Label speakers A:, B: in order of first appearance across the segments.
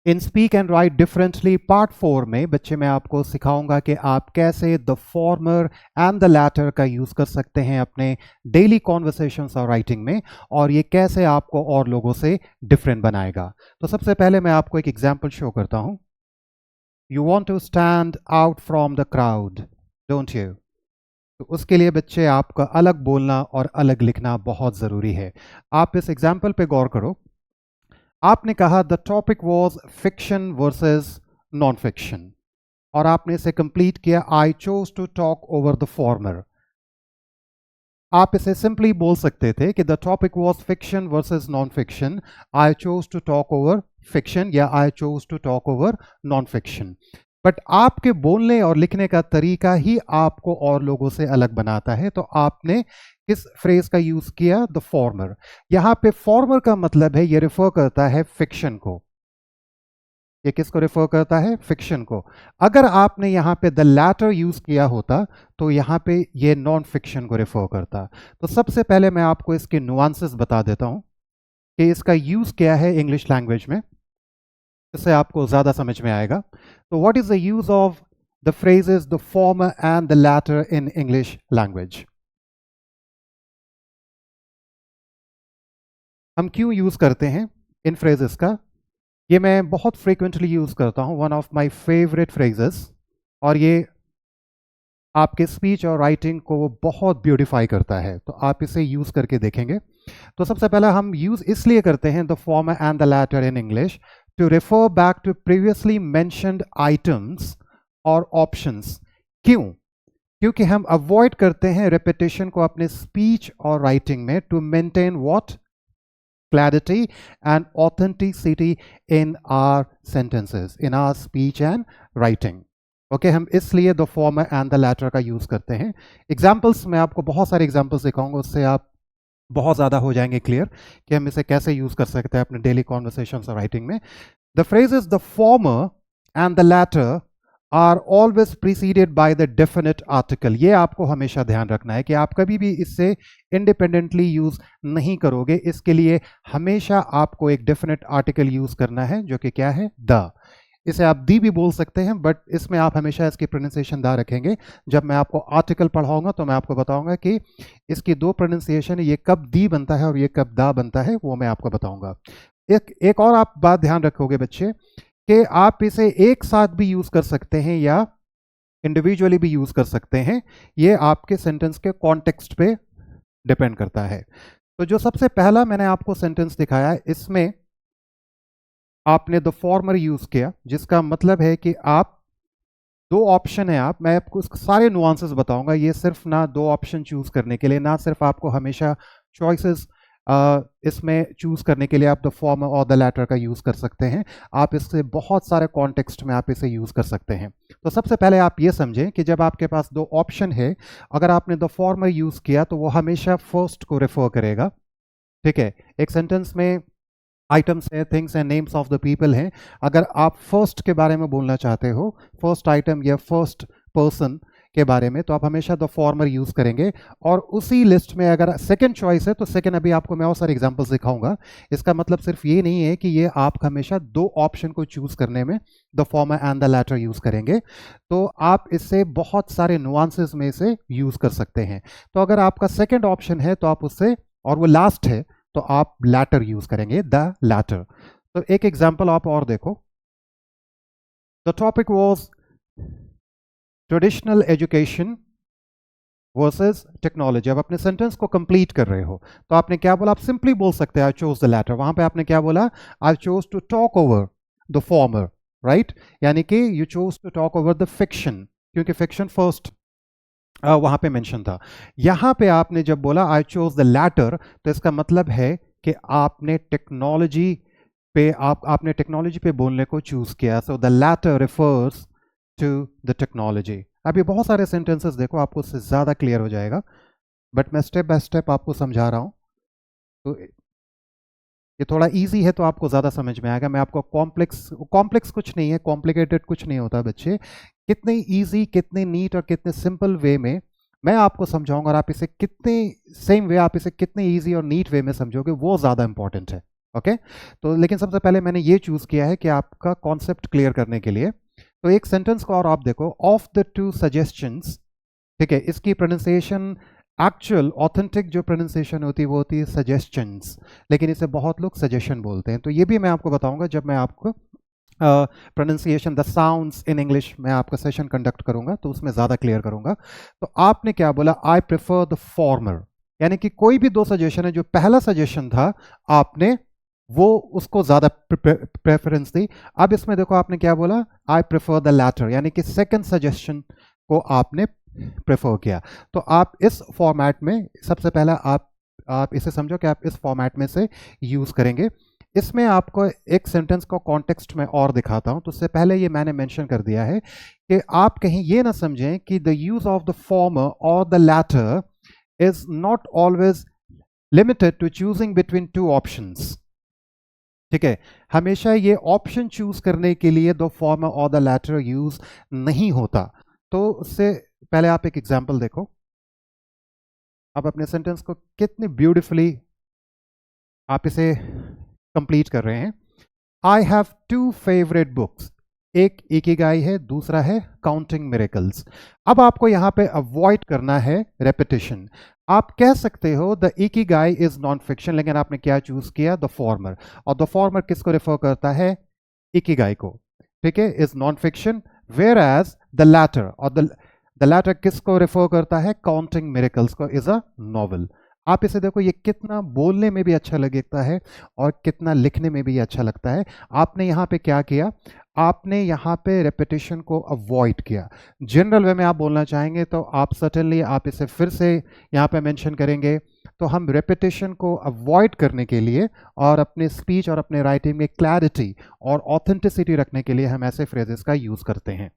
A: In speak and right differently part 4 में बच्चे मैं आपको सिखाऊंगा कि आप कैसे the former and the letter का यूज़ कर सकते हैं अपने डेली कॉन्वर्सेशंस और राइटिंग में, और ये कैसे आपको और लोगों से डिफरेंट बनाएगा। तो सबसे पहले मैं आपको एक एग्जांपल शो करता हूं। You want to stand out from the crowd, don't you? तो उसके लिए बच्चे आपका अलग बोलना और अलग लिखना बहुत ज़रूरी है। आप इस एग्जाम्पल पे गौर करो। आपने कहा the topic was fiction versus non fiction, और आपने इसे कंप्लीट किया I chose to talk over the former. आप इसे सिंपली बोल सकते थे कि the topic was fiction versus non fiction, I chose to talk over fiction या I chose to talk over non fiction. But आपके बोलने और लिखने का तरीका ही आपको और लोगों से अलग बनाता है। तो आपने किस फ्रेज का यूज किया? The farmer. यहां पे फॉर्मर का मतलब है ये रिफर करता है फिक्शन को। ये किसको रिफर करता है? फिक्शन को। अगर आपने यहां पे द लैटर यूज किया होता तो यहां पे ये नॉन फिक्शन को रिफर करता। तो सबसे पहले मैं आपको इसके नुआंसेस बता देता हूं कि इसका यूज क्या है इंग्लिश लैंग्वेज में, इससे आपको ज्यादा समझ में आएगा। तो what is the use of the phrases the former and the latter in English language? हम क्यों यूज करते हैं इन फ्रेजेस का? ये मैं बहुत फ्रीक्वेंटली यूज करता हूं, one of my favourite phrases, और ये आपके स्पीच और राइटिंग को वो बहुत ब्यूटिफाई करता है। तो आप इसे यूज करके देखेंगे। तो सबसे पहले हम यूज इसलिए करते हैं the former and the latter in English to refer back to previously mentioned items और ऑप्शंस। क्यों? क्योंकि हम अवॉइड करते हैं रेपिटेशन को अपने स्पीच और राइटिंग में, to maintain what? clarity and authenticity in our sentences, in our speech and writing. Okay, हम इसलिए the former and the letter का यूज करते हैं। एग्जाम्पल्स मैं आपको बहुत सारे एग्जाम्पल्स दिखाऊंगा, उससे आप बहुत ज़्यादा हो जाएंगे क्लियर कि हम इसे कैसे यूज कर सकते हैं अपने डेली कॉन्वर्सेशन और राइटिंग में। The phrase is the former and the latter are always preceded by the definite article. ये आपको हमेशा ध्यान रखना है कि आप कभी भी इससे इंडिपेंडेंटली यूज नहीं करोगे। इसके लिए हमेशा आपको एक डेफिनेट आर्टिकल यूज करना है, जो कि क्या है? द। इसे आप दी भी बोल सकते हैं, बट इसमें आप हमेशा इसकी प्रोनाउंसिएशन दा रखेंगे। जब मैं आपको आर्टिकल पढ़ाऊंगा तो मैं आपको बताऊंगा कि इसकी दो प्रोनाउंसिएशन, ये कब दी बनता है और ये कब दा बनता है, वो मैं आपको बताऊंगा। एक और आप बात ध्यान रखोगे बच्चे कि आप इसे एक साथ भी यूज कर सकते हैं या इंडिविजुअली भी यूज कर सकते हैं। ये आपके सेंटेंस के कॉन्टेक्स्ट पे डिपेंड करता है। तो जो सबसे पहला मैंने आपको सेंटेंस दिखाया है, इसमें आपने द फॉर्मर यूज किया, जिसका मतलब है कि आप दो ऑप्शन है। मैं आपको सारे नुआंसेस बताऊंगा। ये सिर्फ ना दो ऑप्शन चूज करने के लिए, ना सिर्फ आपको हमेशा चॉइसेस इसमें चूज करने के लिए आप द फॉर्मर और द लैटर का यूज कर सकते हैं। आप इससे बहुत सारे कॉन्टेक्स्ट में आप इसे यूज कर सकते हैं। तो सबसे पहले आप ये समझें कि जब आपके पास दो ऑप्शन है, अगर आपने द फॉर्मर यूज किया तो वो हमेशा फर्स्ट को रेफर करेगा। ठीक है, एक सेंटेंस में आइटम्स है, things and names of the people हैं। अगर आप फर्स्ट के बारे में बोलना चाहते हो, फर्स्ट आइटम या फर्स्ट पर्सन के बारे में, तो आप हमेशा द फॉर्मर यूज करेंगे। और उसी लिस्ट में अगर सेकंड चॉइस है तो सेकंड, अभी आपको मैं और सारे एग्जांपल्स दिखाऊंगा। इसका मतलब सिर्फ ये नहीं है कि ये आप हमेशा दो ऑप्शन को चूज करने में the former and the latter use करेंगे। तो आप इससे बहुत सारे नुआंसेस में इसे यूज कर सकते हैं। तो अगर आपका सेकेंड ऑप्शन है तो आप उससे, और वो लास्ट है, तो आप लैटर यूज करेंगे, द लैटर। तो एक एग्जांपल आप और देखो। The topic was traditional education versus technology. अब अपने सेंटेंस को कंप्लीट कर रहे हो तो आपने क्या बोला? आप सिंपली बोल सकते हैं आई चोज द लैटर। वहां पे आपने क्या बोला? I chose to talk over the former, right? यानी कि you chose to talk over the fiction, क्योंकि फिक्शन फर्स्ट वहां पे मेंशन था। यहां पे आपने जब बोला आई चोज द लैटर, तो इसका मतलब है कि आपने टेक्नोलॉजी पे आपने टेक्नोलॉजी पे बोलने को चूज किया। So the latter refers to the technology. अब ये बहुत सारे सेंटेंसेस देखो, आपको उससे ज्यादा क्लियर हो जाएगा, बट मैं स्टेप बाय स्टेप आपको समझा रहा हूं। तो ये थोड़ा इजी है तो आपको ज़्यादा समझ में आएगा। मैं आपको कॉम्प्लेक्स कुछ नहीं है, कॉम्प्लिकेटेड कुछ नहीं होता बच्चे। कितने इजी, कितने नीट और कितने सिंपल वे में मैं आपको समझाऊंगा, और आप इसे कितने सेम वे, आप इसे कितने इजी और नीट वे में समझोगे, वो ज़्यादा इंपॉर्टेंट है। ओके तो लेकिन सबसे पहले मैंने ये चूज किया है कि आपका कॉन्सेप्ट क्लियर करने के लिए। तो एक सेंटेंस को और आप देखो, ऑफ द टू सजेशंस, ठीक है, इसकी प्रोनाउंसिएशन एक्चुअल ऑथेंटिक जो प्रोनाउंसिएशन होती है वो होती है सजेशंस, लेकिन इसे बहुत लोग सजेशन बोलते हैं। तो ये भी मैं आपको बताऊंगा जब मैं आपको pronunciation the sounds in English मैं आपका सेशन कंडक्ट करूंगा तो उसमें ज़्यादा क्लियर करूंगा। तो आपने क्या बोला, आई प्रेफर द फॉर्मर, यानी कि कोई भी दो सजेशन है, जो पहला सजेशन था आपने वो उसको ज़्यादा प्रेफरेंस दी। अब इसमें देखो आपने क्या बोला, आई प्रेफर द लैटर, यानी कि सेकंड सजेशन को आपने प्रेफर किया। तो आप इस फॉर्मेट में सबसे पहला आप इसे समझो कि आप इस फॉर्मेट में से यूज़ करेंगे। इसमें आपको एक सेंटेंस को कॉन्टेक्स्ट में और दिखाता हूं। तो उससे पहले ये मैंने मेंशन कर दिया है कि आप कहीं ये ना समझें कि the use of the former और the latter is not always limited to choosing between two options. ठीक है, हमेशा ये ऑप्शन चूज करने के लिए द फॉर्मर और द लैटर यूज नहीं होता। तो उससे पहले आप एक एग्जाम्पल देखो, आप अपने सेंटेंस को कितने ब्यूटिफुली आप इसे कंप्लीट कर रहे हैं। I have two favourite books, एक इकिगाई है, दूसरा है काउंटिंग मिरेकल्स। अब आपको यहां पे अवॉइड करना है रेपिटेशन। आप कह सकते हो the Ikigai is non fiction, लेकिन आपने क्या चूज किया, द फॉर्मर, और द फॉर्मर किसको रेफर करता है, इकिगाई को, ठीक है, is non fiction. Whereas the latter, और द लैटर किसको रेफर करता है, काउंटिंग मिरेकल्स को, इज अ नॉवल। आप इसे देखो, ये कितना बोलने में भी अच्छा लगता है और कितना लिखने में भी अच्छा लगता है। आपने यहाँ पे क्या किया, आपने यहाँ पे रेपिटेशन को अवॉइड किया। जनरल वे में आप बोलना चाहेंगे तो आप सर्टेनली आप इसे फिर से यहाँ पे मेंशन करेंगे। तो हम रेपिटेशन को अवॉइड करने के लिए और अपने स्पीच और अपने राइटिंग में क्लैरिटी और ऑथेंटिसिटी रखने के लिए हम ऐसे फ्रेजेस का यूज करते हैं।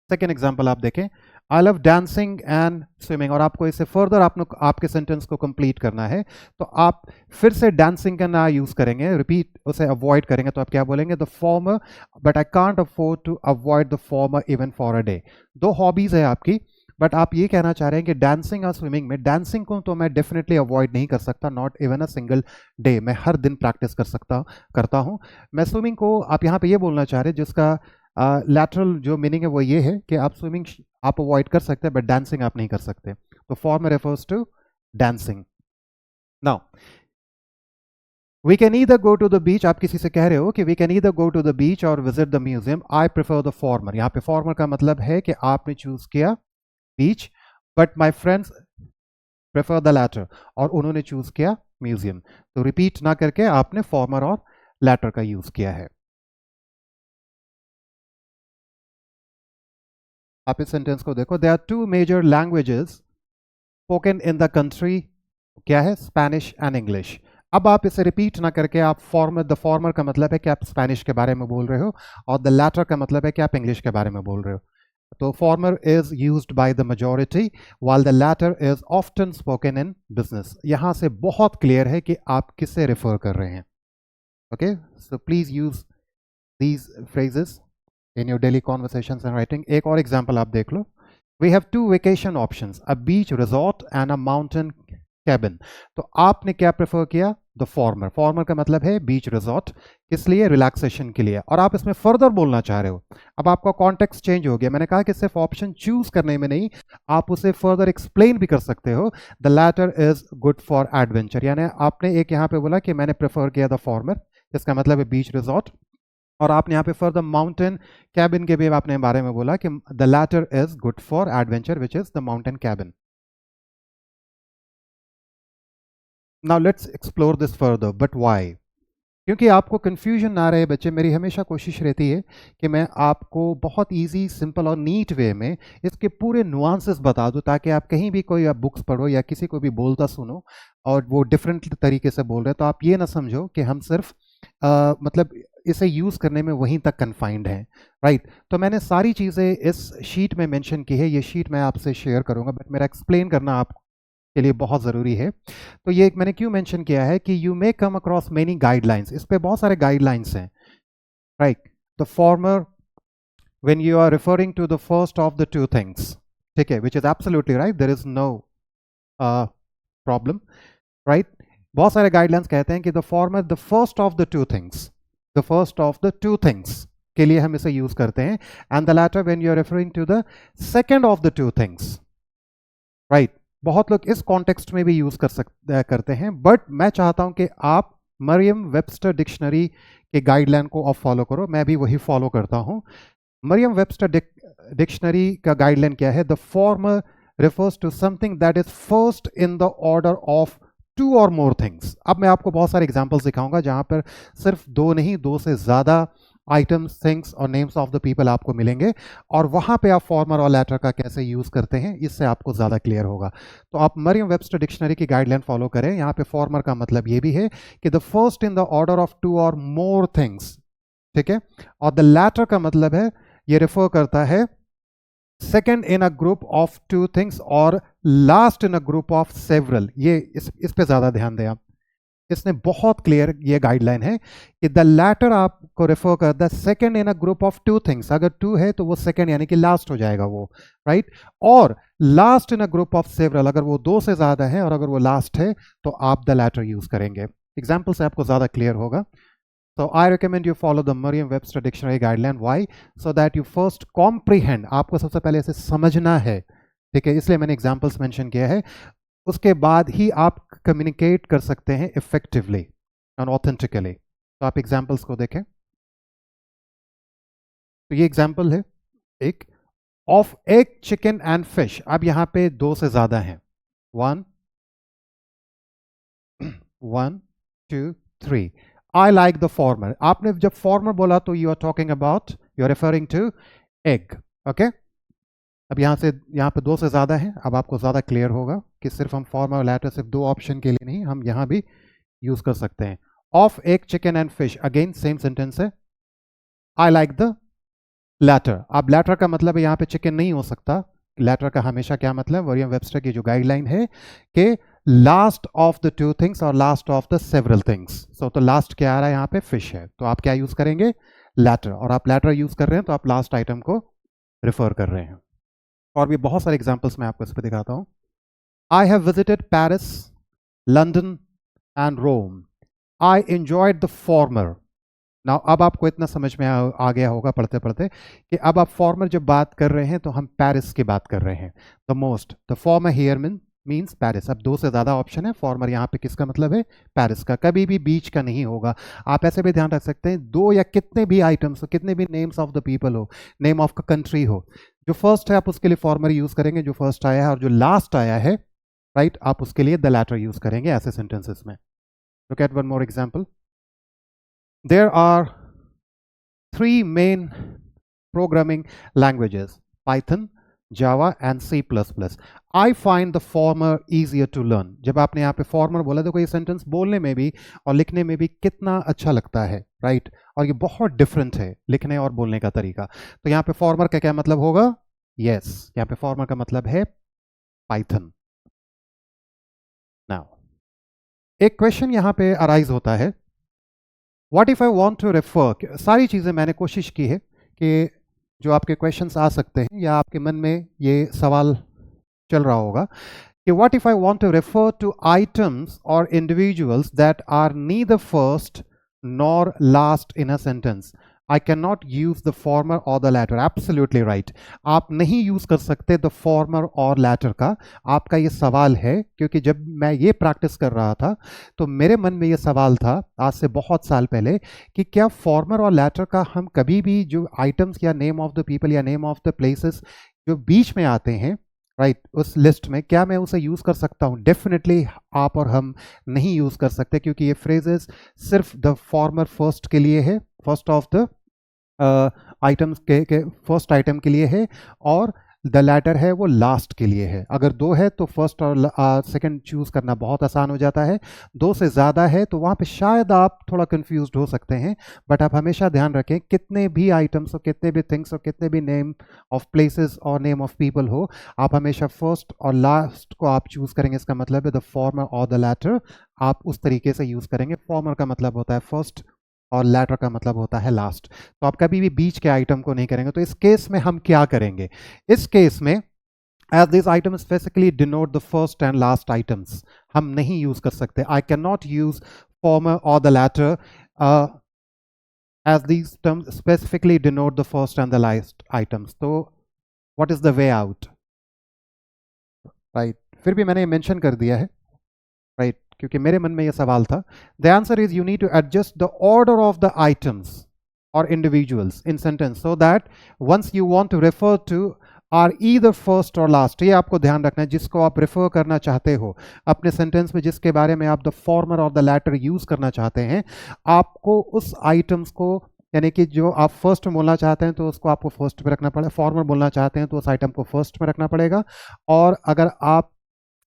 A: सेकेंड एग्जाम्पल आप देखें, I love dancing and swimming, और आपको इसे फर्दर आपके सेंटेंस को कंप्लीट करना है। तो आप फिर से डांसिंग का ना यूज करेंगे, रिपीट उसे अवॉइड करेंगे। तो आप क्या बोलेंगे, the former, but I can't afford to avoid the former even for a day. दो हॉबीज है आपकी, बट आप ये कहना चाह रहे हैं कि डांसिंग और स्विमिंग में, डांसिंग को तो मैं डेफिनेटली अवॉइड नहीं कर सकता, not even a single day, मैं हर दिन प्रैक्टिस करता हूँ। मैं स्विमिंग को, आप यहाँ पे ये बोलना चाह रहे हैं जिसका लैटरल जो मीनिंग है वो ये है कि आप स्विमिंग आप अवॉइड कर सकते हैं बट डांसिंग आप नहीं कर सकते। तो former refers to dancing. Now we can either go to the beach, आप किसी से कह रहे हो कि we can either go to the beach और visit the museum, I prefer the former. यहाँ पे फॉर्मर का मतलब है कि आपने चूज किया beach, but my friends prefer the latter, और उन्होंने चूज किया म्यूजियम। तो रिपीट ना करके आपने फॉर्मर और लैटर का यूज किया है। आप इस सेंटेंस को देखो, there are two major languages spoken in the country, क्या है, स्पेनिश एंड इंग्लिश। अब आप इसे रिपीट ना करके आप फॉर्मर, द फॉर्मर का मतलब है कि आप स्पेनिश के बारे में बोल रहे हो, और द लैटर का मतलब है कि आप इंग्लिश के बारे में बोल रहे हो। तो farmer is used by the majority while the latter is often spoken in business. यहां से बहुत क्लियर है कि आप किससे रेफर कर रहे हैं। Okay, so please use these phrases in your daily conversations and writing. एक और एग्जाम्पल आप देख लो, we have two vacation options, a beach resort and a mountain cabin। तो आपने क्या प्रेफर किया, द फॉर्मर। फॉर्मर का मतलब है बीच रिजॉर्ट, किस लिए, रिलैक्सेशन के लिए, और आप इसमें फर्दर बोलना चाह रहे हो। अब आपका कॉन्टेक्स्ट चेंज हो गया, मैंने कहा कि सिर्फ ऑप्शन चूज करने में नहीं, आप उसे फर्दर एक्सप्लेन भी कर सकते हो। The latter is good for adventure, यानी आपने एक यहाँ पे बोला कि मैंने प्रेफर किया द फॉर्मर, जिसका मतलब है बीच रिजॉर्ट, और आपने यहाँ पे फॉर द माउंटेन कैबिन के भी आपने बारे में बोला कि the latter is good for adventure which is the mountain cabin. Now let's explore this further, but why? क्योंकि आपको कंफ्यूजन ना रहे बच्चे, मेरी हमेशा कोशिश रहती है कि मैं आपको बहुत इजी, सिंपल और नीट वे में इसके पूरे नुआंसेस बता दूं, ताकि आप कहीं भी कोई आप बुक्स पढ़ो या किसी को भी बोलता सुनो और वो डिफरेंट तरीके से बोल रहे हैं, तो आप ये ना समझो कि हम सिर्फ मतलब इसे यूज़ करने में वहीं तक कन्फाइंड हैं, राइट। तो मैंने सारी चीज़ें इस शीट में मेंशन की है, ये शीट मैं आपसे शेयर करूंगा, बट मेरा एक्सप्लेन करना आपके लिए बहुत ज़रूरी है। तो ये मैंने क्यों मेंशन किया है कि you may come across many guidelines, इस पे बहुत सारे गाइडलाइंस हैं, right. The former when you are referring to the first of the two things, ठीक है, which is absolutely right, there is no problem, right. बहुत सारे गाइडलाइंस कहते हैं कि the former the first of the two things, the first of the two things के लिए हम इसे यूज करते हैं, and the letter when you are referring to the second of the two things, right. बहुत लोग इस कॉन्टेक्स्ट में भी यूज करते हैं, बट मैं चाहता हूं कि आप मरियम वेबस्टर डिक्शनरी के गाइडलाइन को आप फॉलो करो, मैं भी वही फॉलो करता हूं। मरियम वेबस्टर डिक्शनरी का गाइडलाइन क्या है? The farmer refers to something that is first in the order of two or more things। अब मैं आपको बहुत सारे एग्जांपल्स दिखाऊंगा जहां पर सिर्फ दो नहीं, दो से ज़्यादा आइटम्स, थिंग्स और नेम्स ऑफ द पीपल आपको मिलेंगे, और वहां पे आप फॉर्मर और लेटर का कैसे यूज़ करते हैं इससे आपको ज़्यादा क्लियर होगा। तो आप मरियम वेबस्टर डिक्शनरी की गाइडलाइन फॉलो करें। यहाँ पे फॉर्मर का मतलब ये भी है कि the first in the order of two or more things, ठीक है। और द लेटर का मतलब है, ये रेफर करता है second in a group of two things और last in a group of several. ये इस पे ज्यादा ध्यान दें आप, इसने बहुत क्लियर ये गाइडलाइन है कि द लैटर आपको रेफर करता है second in a group of two things. अगर टू है तो वो सेकेंड यानी कि लास्ट हो जाएगा वो, राइट। और last in a group of several, अगर वो दो से ज्यादा है और अगर वो लास्ट है तो आप द लैटर यूज करेंगे। एग्जाम्पल से आपको ज्यादा क्लियर होगा। So I recommend you follow the Merriam-Webster dictionary guideline. Why? So that you first comprehend. आपको सबसे पहले इसे समझना है, ठीक है, इसलिए मैंने एग्जाम्पल्स मेंशन किया है। उसके बाद ही आप कम्युनिकेट कर सकते हैं इफेक्टिवली और ऑथेंटिकली। तो आप एग्जाम्पल्स को देखें। तो ये एग्जाम्पल है एक, of egg, chicken and fish. अब यहाँ पे दो से ज्यादा हैं, 1 1 2 3। I like the former। आपने जब former बोला तो you are talking about, you are referring to egg, okay? अब यहाँ पे दो से ज़्यादा है। अब आपको ज़्यादा क्लियर होगा कि सिर्फ हम former और latter सिर्फ दो ऑप्शन के लिए नहीं, हम यहाँ भी यूज़ कर सकते हैं। Of egg, chicken and fish, again same sentence है। I like the latter। अब latter का मतलब यहाँ पे chicken नहीं हो सकता। latter का हमेशा क्या मतलब? मरियम वेबस्टर की जो गाइडलाइन है कि last of the two things और last of the several things. So तो लास्ट क्या आ रहा है यहाँ पे? फिश है, तो आप क्या यूज करेंगे? लैटर। और आप लैटर यूज कर रहे हैं तो आप लास्ट आइटम को रिफर कर रहे हैं। और भी बहुत सारे एग्जांपल्स मैं आपको इस पर दिखाता हूँ। I have visited Paris, London and Rome. I enjoyed the former. Now अब आपको इतना समझ में आ गया होगा पढ़ते पढ़ते कि अब आप फॉर्मर जब बात कर रहे हैं तो हम पेरिस की बात कर रहे हैं। The most, the former here means Paris. अब दो से ज़्यादा ऑप्शन है। फॉर्मर यहाँ पे किसका मतलब है? पेरिस का। कभी भी बीच का नहीं होगा। आप ऐसे भी ध्यान रख सकते हैं, दो या कितने भी आइटम्स हो, कितने भी नेम्स ऑफ द पीपल हो, नेम ऑफ कंट्री हो, जो फर्स्ट है आप उसके लिए फॉर्मर यूज़ करेंगे, जो फर्स्ट आया है, और जो लास्ट आया है, राइट, आप उसके लिए द लैटर यूज़ करेंगे ऐसे सेंटेंसेस में। Look at one more example. There are 3 main programming languages: Python, Java and C++. I find the former easier to learn। जब आपने यहाँ पे former बोला तो कोई सेंटेंस बोलने में भी और लिखने में भी कितना अच्छा लगता है, राइट। और ये बहुत डिफरेंट है लिखने और बोलने का तरीका। तो यहाँ पे former का क्या मतलब होगा? यस, यहाँ पे former का मतलब है Python। नाउ एक क्वेश्चन यहाँ पे अराइज होता है, what if I want to refer. सारी चीज़ें मैंने कोशिश की है कि जो आपके क्वेश्चंस आ सकते हैं या आपके मन में ये सवाल चल रहा होगा कि what if I want to refer to items or individuals that are neither first nor last in a sentence, I can not use the former और द लैटर। एब्सोल्युटली राइट, आप नहीं यूज कर सकते द फॉर्मर और letter का। आपका ये सवाल है क्योंकि जब मैं ये प्रैक्टिस कर रहा था तो मेरे मन में ये सवाल था आज से बहुत साल पहले कि क्या फॉर्मर और लैटर का हम कभी भी जो आइटम्स या नेम ऑफ द पीपल या नेम ऑफ द प्लेसेस जो बीच में आते हैं, राइट, उस लिस्ट में क्या मैं उसे यूज़ कर सकता हूँ? डेफिनेटली आप और हम नहीं यूज़ कर सकते क्योंकि ये फ्रेजेस सिर्फ द फॉर्मर फर्स्ट के लिए है, फर्स्ट ऑफ द आइटम्स के फर्स्ट आइटम के लिए है, और द लैटर है वो लास्ट के लिए है। अगर दो है तो फर्स्ट और सेकंड चूज करना बहुत आसान हो जाता है। दो से ज़्यादा है तो वहाँ पे शायद आप थोड़ा कंफ्यूज्ड हो सकते हैं, बट आप हमेशा ध्यान रखें कितने भी आइटम्स हो, कितने भी थिंग्स हो, कितने भी नेम ऑफ प्लेसेस और नेम ऑफ पीपल हो, आप हमेशा फर्स्ट और लास्ट को आप चूज करेंगे। इसका मतलब है द फॉर्मर और द लैटर आप उस तरीके से यूज़ करेंगे। फॉर्मर का मतलब होता है फर्स्ट और लैटर का मतलब होता है लास्ट। तो आप कभी भी बीच के आइटम को नहीं करेंगे। तो इस केस में हम क्या करेंगे? इस केस में as this item specifically denote the first and last items, हम नहीं यूज कर सकते. I can not use former और the latter as these terms specifically denote the first and the last items. So what is the way out? Right, फिर भी मैंने mention कर दिया है, right, क्योंकि मेरे मन में ये सवाल था. The answer is you need to adjust the order of the items or individuals in sentence so that once you want to refer to are either first or last. ये आपको ध्यान रखना है, जिसको आप रेफर करना चाहते हो अपने सेंटेंस में, जिसके बारे में आप द फॉर्मर और द लैटर यूज करना चाहते हैं, आपको उस आइटम्स को, यानी कि जो आप फर्स्ट में बोलना चाहते हैं तो उसको आपको फर्स्ट में रखना पड़ेगा, फॉर्मर बोलना चाहते हैं तो उस आइटम को फर्स्ट में रखना पड़ेगा, और अगर आप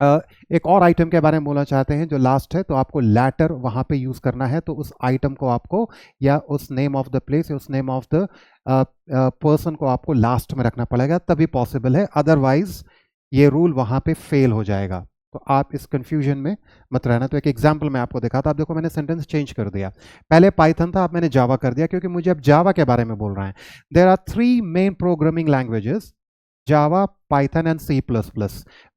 A: एक और आइटम के बारे में बोलना चाहते हैं जो लास्ट है तो आपको लैटर वहां पे यूज करना है, तो उस आइटम को आपको या उस नेम ऑफ द प्लेस या उस नेम ऑफ द पर्सन को आपको लास्ट में रखना पड़ेगा, तभी पॉसिबल है, अदरवाइज ये रूल वहां पे फेल हो जाएगा. तो आप इस कंफ्यूजन में मत रहना. तो एक एग्जांपल मैं आपको दिखाता. आप देखो मैंने सेंटेंस चेंज कर दिया, पहले पाइथन था, अब मैंने जावा कर दिया, क्योंकि मुझे अब जावा के बारे में बोल रहा है. There are 3 main programming languages, Java, Python and C++.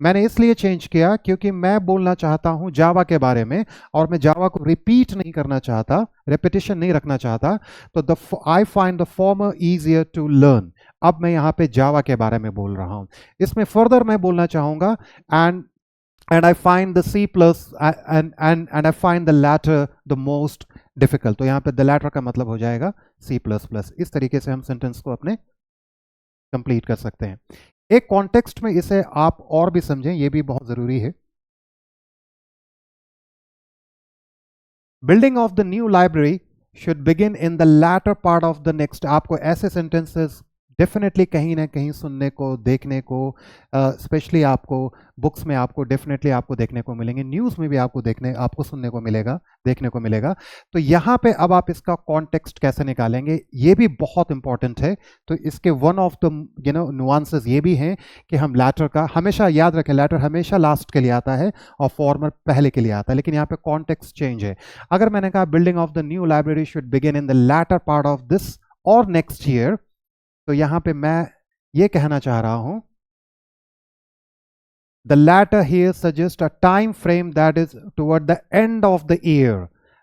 A: मैंने इसलिए चेंज किया क्योंकि मैं बोलना चाहता हूं जावा के बारे में, और मैं जावा को रिपीट नहीं करना चाहता, रेपिटेशन नहीं रखना चाहता. तो I find the former easier to learn. अब मैं यहां पे जावा के बारे में बोल रहा हूं. इसमें फर्दर मैं बोलना चाहूंगा and I find the C plus and I find the latter the most difficult. तो यहाँ पे the latter का मतलब हो जाएगा C++. इस तरीके से हम सेंटेंस को अपने कंप्लीट कर सकते हैं. एक कॉन्टेक्स्ट में इसे आप और भी समझें, ये भी बहुत जरूरी है. Building of the new library should begin in the latter part of the next. आपको ऐसे सेंटेंसेस डेफिनेटली कहीं ना कहीं सुनने को, देखने को, स्पेशली आपको बुक्स में आपको डेफिनेटली आपको देखने को मिलेंगे, न्यूज़ में भी आपको सुनने को मिलेगा, देखने को मिलेगा. तो यहाँ पे अब आप इसका कॉन्टेक्स्ट कैसे निकालेंगे, ये भी बहुत इंपॉर्टेंट है. तो इसके वन ऑफ द नुआंसेस ये भी हैं कि हम लैटर का हमेशा याद रखें, लैटर हमेशा लास्ट के लिए आता है और फॉर्मर पहले के लिए आता है, लेकिन यहाँ पे कॉन्टेक्स्ट चेंज है. अगर मैंने कहा building of the new library should begin in the latter part of this और नेक्स्ट ईयर, तो यहां पे मैं ये कहना चाह रहा हूं, the latter here suggests a time frame that is toward the end of the year,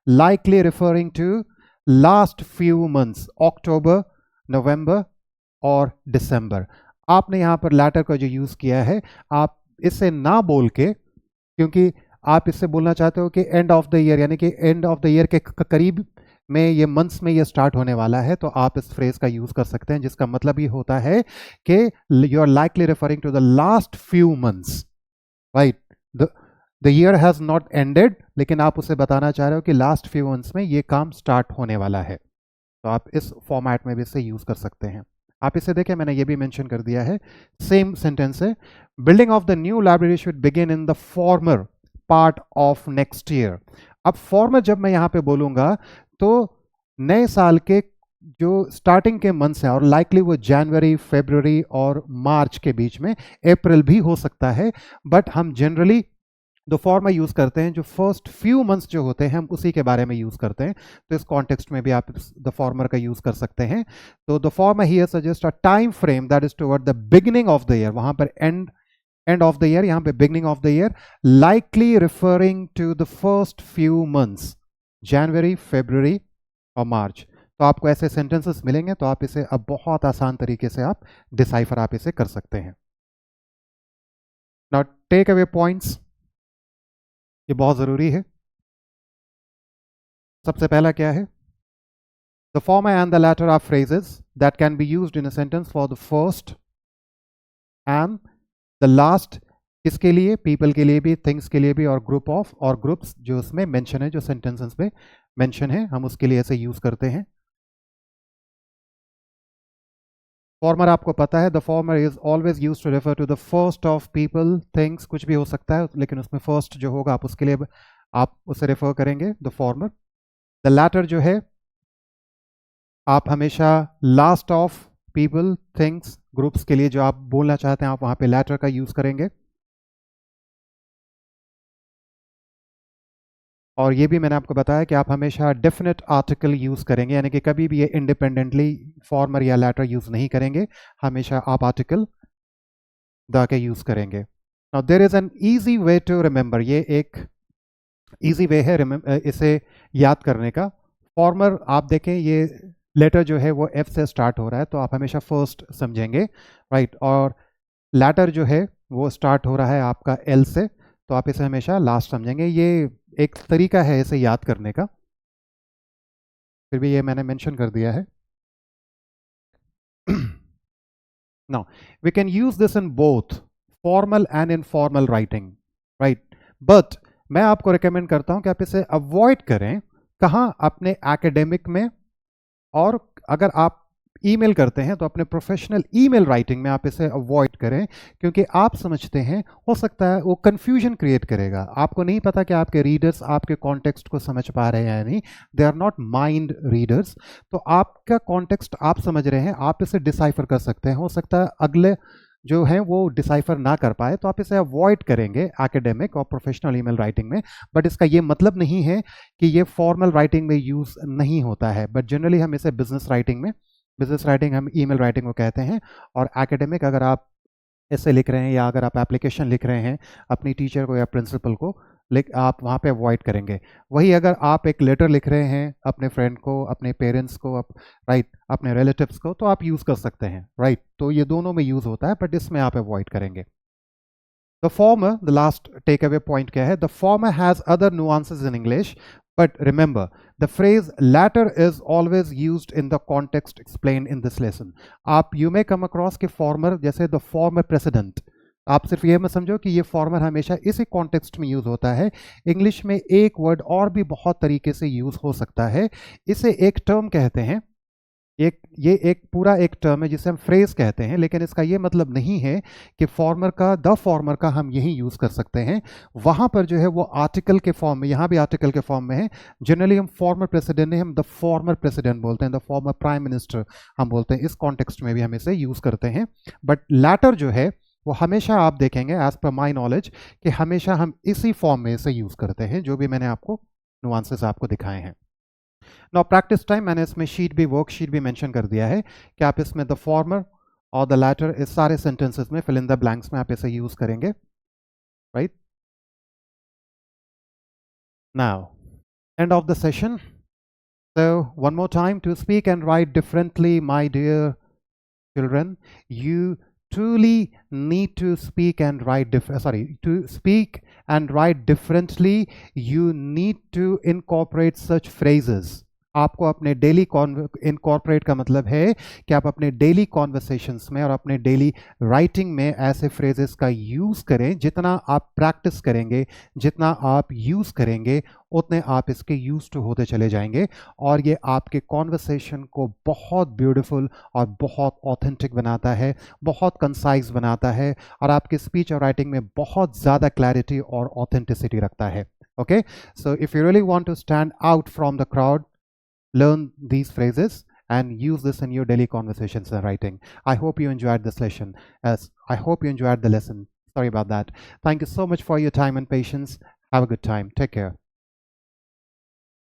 A: likely referring to last few months, October, November और December. आपने यहां पर latter का जो यूज किया है, आप इसे ना बोल के, क्योंकि आप इससे बोलना चाहते हो कि एंड ऑफ द ईयर, यानी कि एंड ऑफ द ईयर के करीब में, ये मंथ्स में ये स्टार्ट होने वाला है, तो आप इस फ्रेज का यूज कर सकते हैं, जिसका मतलब ये होता है कि you are likely referring to the last few months, right. The year has not ended, लेकिन आप उसे बताना चाह रहे हो कि लास्ट फ्यू मंथ्स में ये काम स्टार्ट होने वाला है. तो आप इस फॉर्मेट में भी इसे यूज कर सकते हैं. आप इसे देखें, मैंने ये भी मेंशन कर दिया है, सेम सेंटेंस है. Building of the new library should begin in the former part of next year. अब फॉर्मर जब मैं यहां पे बोलूंगा तो नए साल के जो स्टार्टिंग के मंथ्स हैं, और लाइकली वो जनवरी, फरवरी और मार्च के बीच में, अप्रैल भी हो सकता है, बट हम जनरली द फॉर्मर यूज करते हैं जो फर्स्ट फ्यू मंथ्स जो होते हैं, हम उसी के बारे में यूज करते हैं. तो इस कॉन्टेक्स्ट में भी आप द फॉर्मर का यूज कर सकते हैं. तो the former here suggest a time frame that is toward the beginning of the year. वहां पर एंड ऑफ द ईयर, यहां पे beginning of the year, likely referring to the first few months, January, February और March. तो आपको ऐसे sentences मिलेंगे, तो आप इसे अब बहुत आसान तरीके से आप डिसाइफर आप इसे कर सकते हैं. नाउ टेक अवे पॉइंट्स, ये बहुत जरूरी है. सबसे पहला क्या है, the former and the latter are phrases that can be used in a sentence for the first and the last. किसके लिए, पीपल के लिए भी, थिंग्स के लिए भी, और ग्रुप ऑफ और ग्रुप्स जो उसमें मेंशन है, जो सेंटेंसेस में मेंशन है, हम उसके लिए ऐसे यूज करते हैं. फॉर्मर आपको पता है, the former is always use to refer to the first of people, things, कुछ भी हो सकता है, लेकिन उसमें फर्स्ट जो होगा आप उसके लिए आप उसे रेफर करेंगे, द फॉर्मर. द लैटर जो है, आप हमेशा last of people, things, groups के लिए जो आप बोलना चाहते हैं, आप वहां पे लैटर का यूज करेंगे. और ये भी मैंने आपको बताया कि आप हमेशा डेफिनेट आर्टिकल यूज करेंगे, यानी कि कभी भी ये इंडिपेंडेंटली फॉर्मर या लैटर यूज नहीं करेंगे, हमेशा आप आर्टिकल द के यूज़ करेंगे। Now there is an easy way to remember, ये एक ईजी वे है इसे याद करने का। फॉर्मर आप देखें, ये लेटर जो है वो एफ से स्टार्ट हो रहा है, तो आप हमेशा फर्स्ट समझेंगे, राइट। और लैटर जो है वो स्टार्ट हो रहा है आपका एल से, तो आप इसे हमेशा लास्ट समझेंगे। ये एक तरीका है इसे याद करने का, फिर भी ये मैंने मेंशन कर दिया है। Now, we can use this in both formal and informal writing, right? But मैं आपको रिकमेंड करता हूं कि आप इसे अवॉइड करें। कहाँ? अपने एकेडमिक में, और अगर आप ईमेल करते हैं तो अपने प्रोफेशनल ईमेल राइटिंग में आप इसे अवॉइड करें, क्योंकि आप समझते हैं, हो सकता है वो कंफ्यूजन क्रिएट करेगा। आपको नहीं पता कि आपके रीडर्स आपके कॉन्टेक्स्ट को समझ पा रहे हैं या नहीं। They are not mind readers. तो आपका कॉन्टेक्स्ट आप समझ रहे हैं, आप इसे डिसाइफर कर सकते हैं। हो सकता है अगले जो है वो डिसाइफर ना कर पाए, तो आप इसे अवॉइड करेंगे एकेडमिक और प्रोफेशनल ईमेल राइटिंग में। बट इसका ये मतलब नहीं है कि ये फॉर्मल राइटिंग में यूज़ नहीं होता है, बट जनरली हम इसे बिजनेस राइटिंग में, बिजनेस राइटिंग हम ईमेल राइटिंग को कहते हैं। और एकेडमिक अगर आप ऐसे लिख रहे हैं या अगर आप एप्लीकेशन लिख रहे हैं अपनी टीचर को या प्रिंसिपल को, आप वहाँ पे अवॉइड करेंगे। वही अगर आप एक लेटर लिख रहे हैं अपने फ्रेंड को, अपने पेरेंट्स को, राइट, अपने रिलेटिव्स को, तो आप यूज़ कर सकते हैं, राइट। तो ये दोनों में यूज़ होता है, बट इसमें आप अवॉइड करेंगे। The former, the last takeaway point क्या है? The former has other nuances in English, but remember, the phrase latter is always used in the context explained in this lesson. आप you may come across कि former जैसे the former president, आप सिर्फ ये मत समझो कि ये फॉर्मर हमेशा इसी कॉन्टेक्स्ट में यूज़ होता है। इंग्लिश में एक वर्ड और भी बहुत तरीके से यूज़ हो सकता है। इसे एक टर्म कहते हैं, ये एक पूरा एक टर्म है जिसे हम फ्रेज कहते हैं, लेकिन इसका ये मतलब नहीं है कि फॉर्मर का, द फॉर्मर का हम यही यूज़ कर सकते हैं। वहाँ पर जो है वो आर्टिकल के फॉर्म में, यहाँ भी आर्टिकल के फॉर्म में है। जनरली हम फॉर्मर प्रेसिडेंट नहीं, हम द फॉर्मर प्रेसिडेंट बोलते हैं, द फॉर्मर प्राइम मिनिस्टर हम बोलते हैं। इस कॉन्टेक्स्ट में भी हम इसे यूज़ करते हैं। बट लैटर जो है वो हमेशा आप देखेंगे, एज पर माई नॉलेज, कि हमेशा हम इसी फॉर्म में इसे यूज़ करते हैं, जो भी मैंने आपको नुआंसेस आपको दिखाए हैं। नाउ प्रैक्टिस टाइम, मैंने इसमें शीट भी, वर्कशीट भी मेंशन कर दिया है कि आप इसमें द फॉर्मर और द लैटर, इस सारे सेंटेंसेस में फिल इन द ब्लैंक्स में आप इसे यूज करेंगे, right. Now and of the session, so one more time, to speak and write differently, my dear children, you truly need to speak and write to speak and write differently, you need to incorporate such phrases. आपको अपने daily incorporate का मतलब है कि आप अपने daily conversations में और अपने डेली राइटिंग में ऐसे फ्रेजेस का यूज़ करें। जितना आप प्रैक्टिस करेंगे, जितना आप यूज़ करेंगे, उतने आप इसके यूज टू होते चले जाएंगे, और ये आपके कॉन्वर्सेशन को बहुत ब्यूटीफुल और बहुत ऑथेंटिक बनाता है, बहुत कंसाइज बनाता है, और आपके स्पीच और राइटिंग में बहुत ज़्यादा क्लैरिटी और ऑथेंटिसिटी रखता है। Okay, so if you really want to stand out from the crowd, learn these phrases and use this in your daily conversations and writing. I hope you enjoyed this lesson. I hope you enjoyed the lesson. Sorry about that. Thank you so much for your time and patience. Have a good time. Take care.